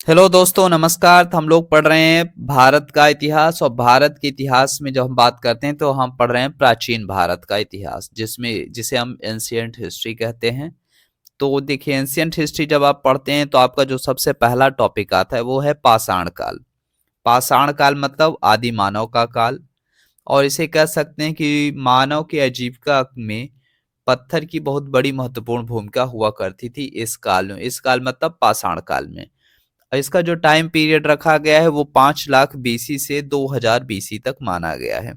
Hello दोस्तों, नमस्कार। तो हम लोग पढ़ रहे हैं भारत का इतिहास। और भारत के इतिहास में जब हम बात करते हैं तो हम पढ़ रहे हैं प्राचीन भारत का इतिहास, जिसे हम एंशियंट हिस्ट्री कहते हैं। तो देखिए, एंशियंट हिस्ट्री जब आप पढ़ते हैं तो आपका जो सबसे पहला टॉपिक आता है वो है पाषाण काल। पाषाण काल मतलब आदि मानव का काल। और इसे कह सकते हैं कि मानव के आजीविका में पत्थर की बहुत बड़ी महत्वपूर्ण भूमिका हुआ करती थी इस काल में। इस काल मतलब पाषाण काल में। इसका जो टाइम पीरियड रखा गया है वो 5 लाख बीसी से 2000 बीसी तक माना गया है।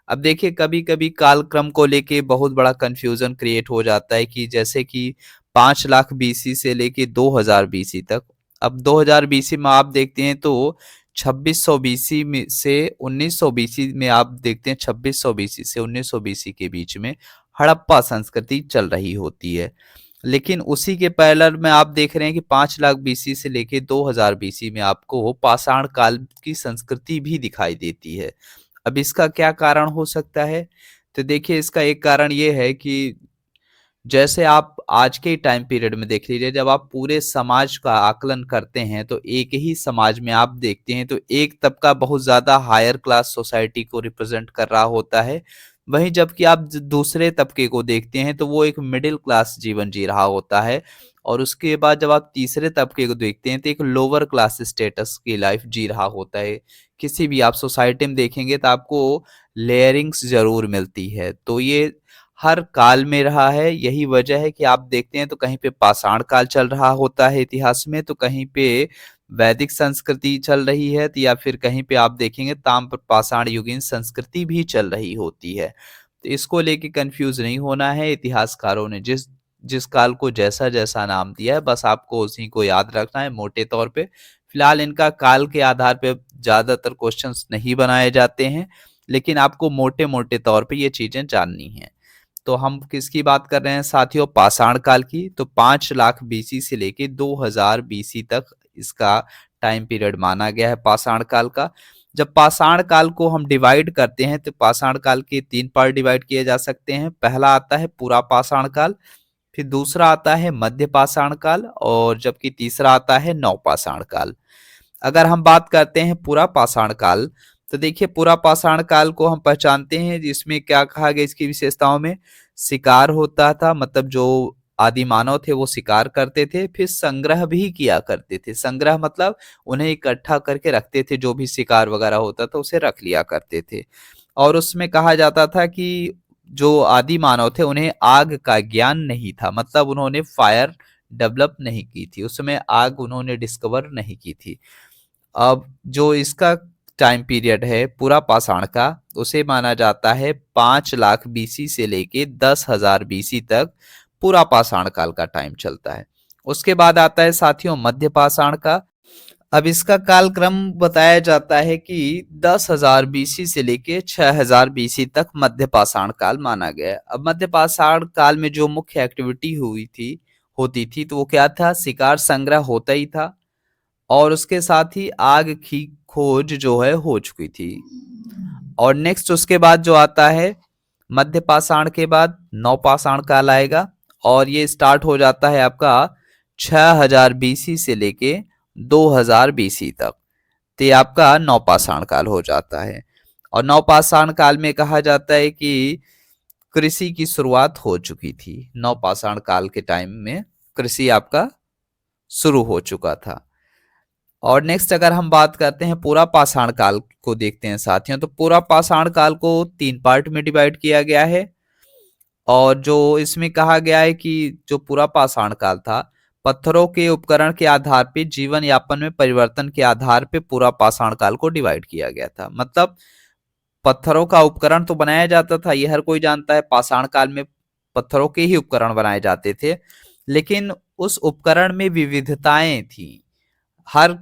अब देखिए, कभी कभी कालक्रम को लेके बहुत बड़ा कंफ्यूजन क्रिएट हो जाता है कि जैसे कि 5 लाख बीसी से लेके 2000 बीसी तक। अब 2000 बीसी में आप देखते हैं तो 2600 बीसी में से 1900 बीसी में आप देखते हैं 2600 बीसी से 1900 बीसी के बीच में हड़प्पा संस्कृति चल रही होती है। लेकिन उसी के पैरेलल में आप देख रहे हैं कि 5 लाख बीसी से लेके 2000 बीसी में आपको पाषाण काल की संस्कृति भी दिखाई देती है। अब इसका क्या कारण हो सकता है? तो देखिए, इसका एक कारण ये है कि जैसे आप आज के टाइम पीरियड में देख लीजिए, जब आप पूरे समाज का आकलन करते हैं तो एक ही समाज में आप देखते हैं तो एक तबका बहुत ज्यादा हायर क्लास सोसाइटी को रिप्रेजेंट कर रहा होता है। वहीं जबकि आप दूसरे तबके को देखते हैं तो वो एक मिडिल क्लास जीवन जी रहा होता है। और उसके बाद जब आप तीसरे तबके को देखते हैं तो एक लोअर क्लास स्टेटस की लाइफ जी रहा होता है। किसी भी आप सोसाइटी में देखेंगे तो आपको लेयरिंग्स जरूर मिलती है। तो ये हर काल में रहा है। यही वजह है कि आप देखते हैं तो कहीं पे पाषाण काल चल रहा होता है इतिहास में, तो कहीं पे वैदिक संस्कृति चल रही है, तो या फिर कहीं पे आप देखेंगे ताम्र पाषाण युगीन संस्कृति भी चल रही होती है। तो इसको लेके कंफ्यूज नहीं होना है। इतिहासकारों ने जिस जिस काल को जैसा जैसा नाम दिया है, बस आपको उसी को याद रखना है मोटे तौर पे। फिलहाल इनका काल के आधार पे ज्यादातर क्वेश्चंस नहीं बनाए जाते हैं, लेकिन आपको मोटे मोटे तौर पे ये चीजें जाननी है। तो हम किसकी बात कर रहे हैं साथियों? पाषाण काल की। तो 5 लाख बीसी से लेके 2000 बीसी तक इसका टाइम पीरियड माना गया है पाषाण काल का। जब पाषाण काल को हम डिवाइड करते हैं तो पाषाण काल के 3 पार्ट डिवाइड किए जा सकते हैं। पहला आता है पूरा पाषाण काल, फिर दूसरा आता है मध्य पाषाण काल, और जबकि तीसरा आता है नवपाषाण काल। अगर हम बात करते हैं पूरा पाषाण काल, तो देखिए, पूरा पाषाण काल को हम पहचानते हैं जिसमें क्या कहा गया इसकी विशेषताओं में। शिकार होता था, मतलब जो आदि मानव थे वो शिकार करते थे। फिर संग्रह भी किया करते थे। संग्रह मतलब उन्हें इकट्ठा करके रखते थे, जो भी शिकार वगैरह होता था उसे रख लिया करते थे। और उसमें कहा जाता था कि जो आदि मानव थे उन्हें आग का ज्ञान नहीं था, मतलब उन्होंने फायर डेवलप नहीं की थी, उस समय आग उन्होंने डिस्कवर नहीं की थी। अब जो इसका टाइम पीरियड है पूरा पाषाण का, उसे माना जाता है 5 लाख बीसी से लेके 10,000 बीसी तक पूरा पाषाण काल का टाइम चलता है। उसके बाद आता है साथियों मध्य पाषाण का। अब इसका कालक्रम बताया जाता है कि 10,000 बीसी से लेके 6,000 बीसी तक मध्य पाषाण काल माना गया है। अब मध्य पाषाण काल में जो मुख्य एक्टिविटी होती थी तो वो क्या था? शिकार संग्रह होता ही था, और उसके साथ ही आग की खोज जो है हो चुकी थी। और नेक्स्ट उसके बाद जो आता है मध्य पाषाण के बाद नवपाषाण काल आएगा, और ये स्टार्ट हो जाता है आपका 6000 बीसी से लेके 2000 बीसी तक। तो ये आपका नवपाषाण काल हो जाता है। और नवपाषाण काल में कहा जाता है कि कृषि की शुरुआत हो चुकी थी। नवपाषाण काल के टाइम में कृषि आपका शुरू हो चुका था। और नेक्स्ट अगर हम बात करते हैं पूरा पाषाण काल को देखते हैं साथियों, तो पूरा पाषाण काल को 3 पार्ट में डिवाइड किया गया है। और जो इसमें कहा गया है कि जो पूरा पाषाण काल था, पत्थरों के उपकरण के आधार पे जीवन यापन में परिवर्तन के आधार पे पूरा पाषाण काल को डिवाइड किया गया था। मतलब पत्थरों का उपकरण तो बनाया जाता था, ये हर कोई जानता है, पाषाण काल में पत्थरों के ही उपकरण बनाए जाते थे। लेकिन उस उपकरण में विविधताएं थी। हर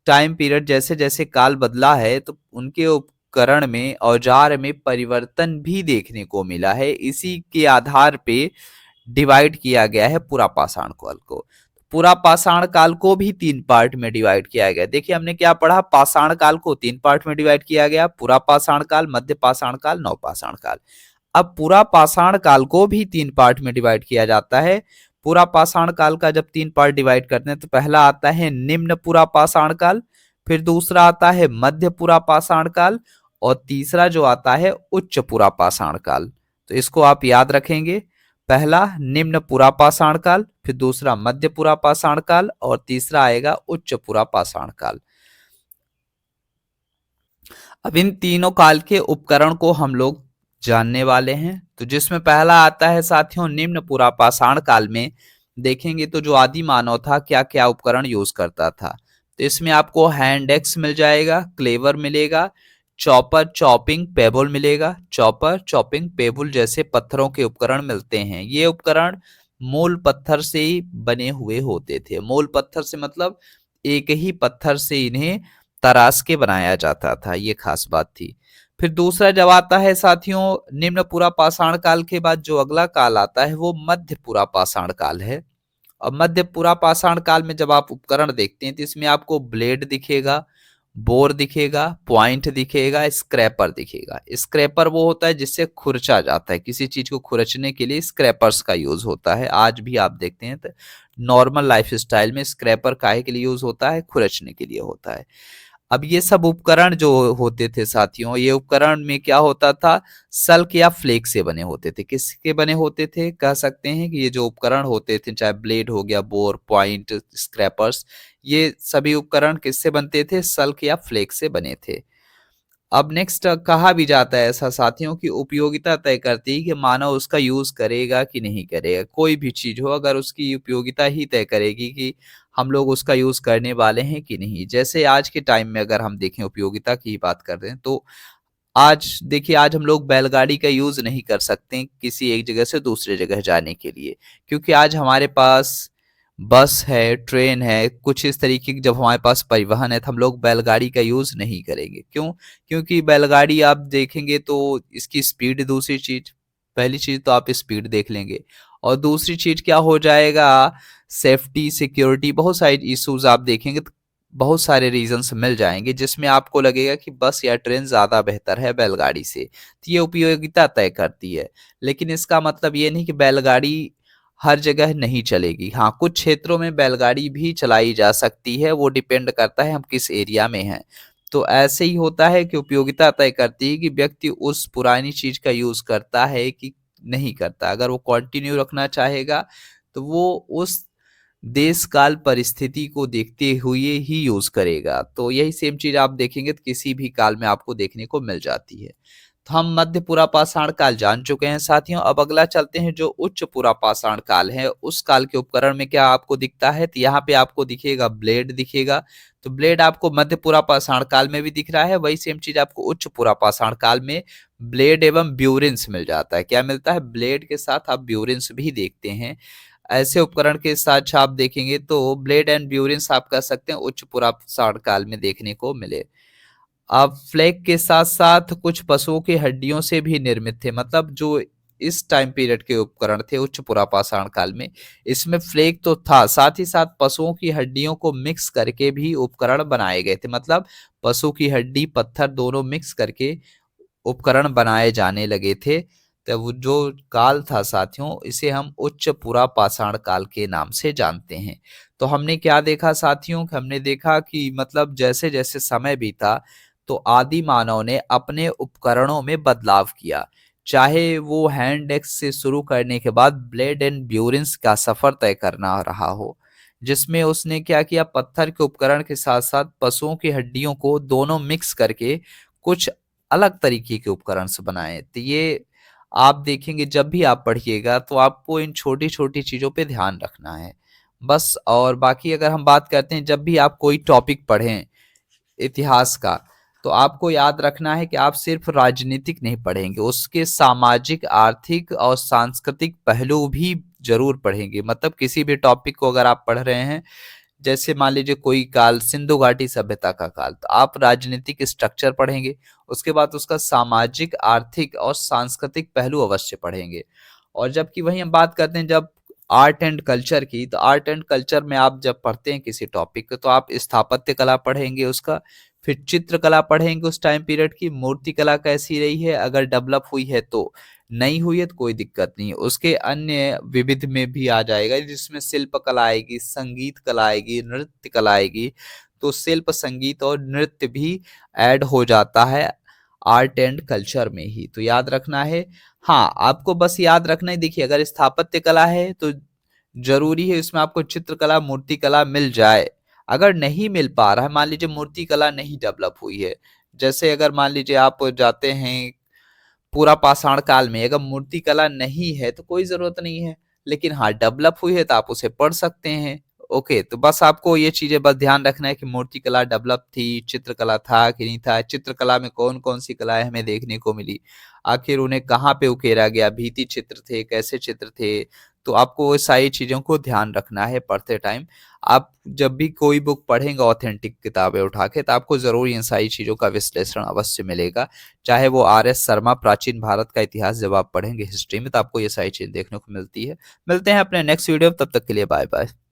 टाइम पीरियड जैसे जैसे काल बदला है तो उनके उपकरण में औजार में परिवर्तन भी देखने को मिला है। इसी के आधार पे डिवाइड किया गया है पूरा पाषाण काल को। पूरा पाषाण काल को भी 3 पार्ट में डिवाइड किया गया। देखिए, हमने क्या पढ़ा? पाषाण काल को 3 पार्ट में डिवाइड किया गया, पूरा पाषाण काल, मध्य पाषाण काल, नवपाषाण काल। अब पूरा पाषाण काल को भी 3 पार्ट में डिवाइड किया जाता है। पूरा पाषाण काल का जब 3 पार्ट डिवाइड करते हैं तो पहला आता है निम्न पूरा पाषाण काल, फिर दूसरा आता है मध्य पूरा पाषाण काल, और तीसरा जो आता है उच्च पूरा पाषाण काल। तो इसको आप याद रखेंगे, पहला निम्न पूरा पाषाण काल, फिर दूसरा मध्य पूरा पाषाण काल, और तीसरा आएगा उच्च पूरा पाषाण काल। अब इन तीनों काल के उपकरण को हम लोग जानने वाले हैं। तो जिसमें पहला आता है साथियों निम्न पूरा पाषाण काल में देखेंगे तो जो आदि मानव था क्या क्या उपकरण यूज करता था। तो इसमें आपको हैंड एक्स मिल जाएगा, क्लेवर मिलेगा, चॉपर चॉपिंग पेबल मिलेगा, चॉपर चॉपिंग पेबल जैसे पत्थरों के उपकरण मिलते हैं। ये उपकरण मूल पत्थर से ही बने हुए होते थे। मूल पत्थर से मतलब एक ही पत्थर से इन्हें तराश के बनाया जाता था, ये खास बात थी। फिर दूसरा जब आता है साथियों निम्न पूरा पाषाण काल के बाद जो अगला काल आता है वो मध्य पूरा पाषाण काल है। और मध्य पूरा पाषाण काल में जब आप उपकरण देखते हैं तो इसमें आपको ब्लेड दिखेगा, बोर दिखेगा, पॉइंट दिखेगा, स्क्रैपर दिखेगा। स्क्रैपर वो होता है जिससे खुरचा जाता है, किसी चीज को खुरचने के लिए स्क्रैपर्स का यूज होता है। आज भी आप देखते हैं तो नॉर्मल लाइफ स्टाइल में स्क्रैपर काहे के लिए यूज होता है, खुरचने के लिए होता है। अब ये सब उपकरण जो होते थे साथियों, ये उपकरण में क्या होता था, सल्क या फ्लेक से बने होते थे। किसके बने होते थे, कह सकते हैं कि ये जो उपकरण होते थे चाहे ब्लेड हो गया, बोर, पॉइंट, स्क्रैपर्स, ये सभी उपकरण किससे बनते थे, सल्क या फ्लेक से बने थे। अब नेक्स्ट कहा भी जाता है ऐसा साथियों की उपयोगिता तय करती है कि मानव उसका यूज करेगा कि नहीं करेगा। कोई भी चीज हो अगर उसकी उपयोगिता ही तय करेगी कि हम लोग उसका यूज करने वाले हैं कि नहीं। जैसे आज के टाइम में अगर हम देखें उपयोगिता की बात कर रहे हैं तो आज देखिए, आज हम लोग बैलगाड़ी का यूज नहीं कर सकते किसी एक जगह से दूसरे जगह जाने के लिए, क्योंकि आज हमारे पास बस है, ट्रेन है, कुछ इस तरीके की जब हमारे पास परिवहन है तो हम लोग बैलगाड़ी का यूज नहीं करेंगे। क्यों? क्योंकि बैलगाड़ी आप देखेंगे तो इसकी स्पीड, दूसरी चीज, पहली चीज तो आप स्पीड देख लेंगे, और दूसरी चीज क्या हो जाएगा, सेफ्टी, सिक्योरिटी, बहुत सारे इश्यूज आप देखेंगे तो बहुत सारे रीजंस मिल जाएंगे जिसमें आपको लगेगा कि बस या ट्रेन ज्यादा बेहतर है बैलगाड़ी से। तो ये उपयोगिता तय करती है। लेकिन इसका मतलब ये नहीं कि बैलगाड़ी हर जगह नहीं चलेगी। हाँ, कुछ क्षेत्रों में बैलगाड़ी भी चलाई जा सकती है, वो डिपेंड करता है हम किस एरिया में हैं। तो ऐसे ही होता है कि उपयोगिता तय करती है कि व्यक्ति उस पुरानी चीज का यूज करता है कि नहीं करता। अगर वो कंटिन्यू रखना चाहेगा तो वो उस देश काल परिस्थिति को देखते हुए ही यूज करेगा। तो यही सेम चीज आप देखेंगे तो किसी भी काल में आपको देखने को मिल जाती है। तो हम मध्य पूरा पाषाण काल जान चुके हैं साथियों। अब अगला चलते हैं जो उच्च पूरा पाषाण काल है, उस काल के उपकरण में क्या आपको दिखता है, तो यहाँ पे आपको दिखेगा ब्लेड दिखेगा। तो ब्लेड आपको मध्य पूरा पाषाण काल में भी दिख रहा है, वही सेम चीज आपको उच्च पूरा पाषाण काल में ब्लेड एवं ब्यूरिन्स मिल जाता है। क्या मिलता है, ब्लेड के साथ आप ब्यूरिन्स भी देखते हैं। ऐसे उपकरण के साथ आप देखेंगे तो ब्लेड एंड ब्यूरिन्स आप कह सकते हैं उच्च पूरा पाषाण काल में देखने को मिले। अब फ्लैग के साथ साथ कुछ पशुओं की हड्डियों से भी निर्मित थे, मतलब जो इस टाइम पीरियड के उपकरण थे उच्च पुरापाषाण काल में, इसमें फ्लैग तो था, साथ ही साथ पशुओं की हड्डियों को मिक्स करके भी उपकरण बनाए गए थे। मतलब पशु की हड्डी, पत्थर दोनों मिक्स करके उपकरण बनाए जाने लगे थे। तो वो जो काल था साथियों, इसे हम उच्च पुरापाषाण काल के नाम से जानते हैं। तो हमने क्या देखा साथियों, हमने देखा कि मतलब जैसे जैसे समय बीता तो आदि मानव ने अपने उपकरणों में बदलाव किया। चाहे वो हैंड एक्स से शुरू करने के बाद ब्लेड एंड ब्यूरिन्स का सफर तय करना रहा हो, जिसमें उसने क्या किया, पत्थर के उपकरण के साथ साथ पशुओं की हड्डियों को दोनों मिक्स करके कुछ अलग तरीके के उपकरण से बनाए। तो ये आप देखेंगे जब भी आप पढ़िएगा तो आपको इन छोटी छोटी चीजों पे ध्यान रखना है बस। और बाकी अगर हम बात करते हैं, जब भी आप कोई टॉपिक पढ़ें इतिहास का, तो आपको याद रखना है कि आप सिर्फ राजनीतिक नहीं पढ़ेंगे, उसके सामाजिक, आर्थिक और सांस्कृतिक पहलू भी जरूर पढ़ेंगे। मतलब किसी भी टॉपिक को अगर आप पढ़ रहे हैं, जैसे मान लीजिए कोई काल सिंधु घाटी सभ्यता का काल, तो आप राजनीतिक स्ट्रक्चर पढ़ेंगे, उसके बाद उसका सामाजिक, आर्थिक और सांस्कृतिक पहलू अवश्य पढ़ेंगे। और जबकि वही हम बात करते हैं जब आर्ट एंड कल्चर की, तो आर्ट एंड कल्चर में आप जब पढ़ते हैं किसी टॉपिक को तो आप स्थापत्य कला पढ़ेंगे उसका, फिर चित्रकला पढ़ेंगे उस टाइम पीरियड की, मूर्तिकला कैसी रही है, अगर डेवलप हुई है तो, नहीं हुई है तो कोई दिक्कत नहीं है। उसके अन्य विविध में भी आ जाएगा जिसमें शिल्प कला आएगी, संगीत कला आएगी, नृत्य कला आएगी। तो शिल्प, संगीत और नृत्य भी ऐड हो जाता है आर्ट एंड कल्चर में ही, तो याद रखना है। हाँ, आपको बस याद रखना है, देखिए अगर स्थापत्य कला है तो जरूरी है इसमें आपको चित्रकला, मूर्तिकला मिल जाए। अगर नहीं मिल पा रहा है, मान लीजिए मूर्तिकला नहीं डेवलप हुई है, जैसे अगर मान लीजिए आप जाते हैं पूरा पाषाण काल में, अगर मूर्तिकला नहीं है तो कोई जरूरत नहीं है, लेकिन हाँ डेवलप हुई है तो आप उसे पढ़ सकते हैं। ओके, तो बस आपको ये चीजें बस ध्यान रखना है कि मूर्तिकला डेवलप थी, चित्रकला था कि नहीं था, चित्रकला में कौन कौन सी कलाएं हमें देखने को मिली, आखिर उन्हें कहाँ पे उकेरा गया, भित्ति चित्र थे, कैसे चित्र थे। तो आपको वो सारी चीजों को ध्यान रखना है पढ़ते टाइम। आप जब भी कोई बुक पढ़ेंगे ऑथेंटिक किताबें उठा के, तो आपको जरूर इन सारी चीजों का विश्लेषण अवश्य मिलेगा। चाहे वो आर.एस. शर्मा प्राचीन भारत का इतिहास जब आप पढ़ेंगे हिस्ट्री में, तो आपको ये सारी चीज देखने को मिलती है। मिलते हैं अपने नेक्स्ट वीडियो, तब तक के लिए बाय बाय।